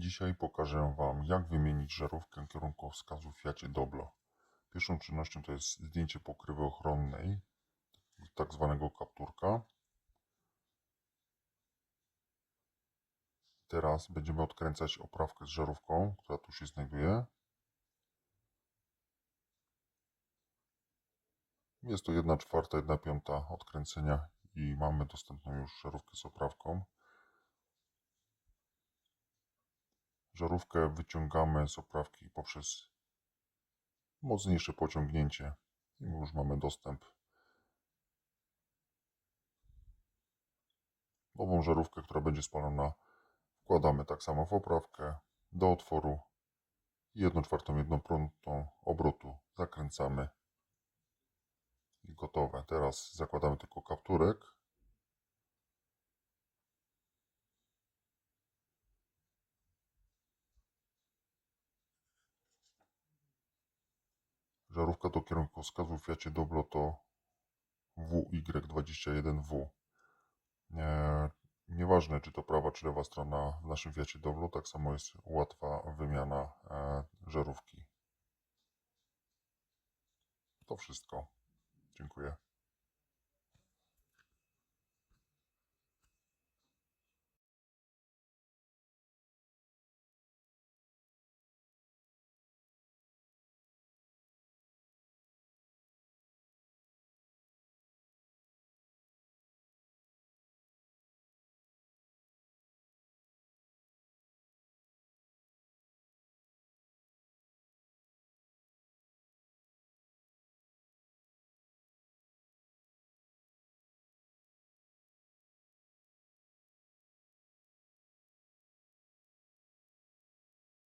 Dzisiaj pokażę Wam, jak wymienić żarówkę kierunkowskazu w Fiacie Doblo. Pierwszą czynnością to jest zdjęcie pokrywy ochronnej, tak zwanego kapturka. Teraz będziemy odkręcać oprawkę z żarówką, która tu się znajduje. Jest to 1/4, 1/5 odkręcenia i mamy dostępną już żarówkę z oprawką. Żarówkę wyciągamy z oprawki poprzez mocniejsze pociągnięcie i już mamy dostęp. Nową żarówkę, która będzie spalona, wkładamy tak samo w oprawkę do otworu i 1/4, 1/5 obrotu zakręcamy i gotowe. Teraz zakładamy tylko kapturek. Żarówka do kierunkowskazu w Fiacie Doblo to WY21W. Nieważne, czy to prawa, czy lewa strona w naszym Fiacie Doblo, tak samo jest łatwa wymiana żarówki. To wszystko. Dziękuję.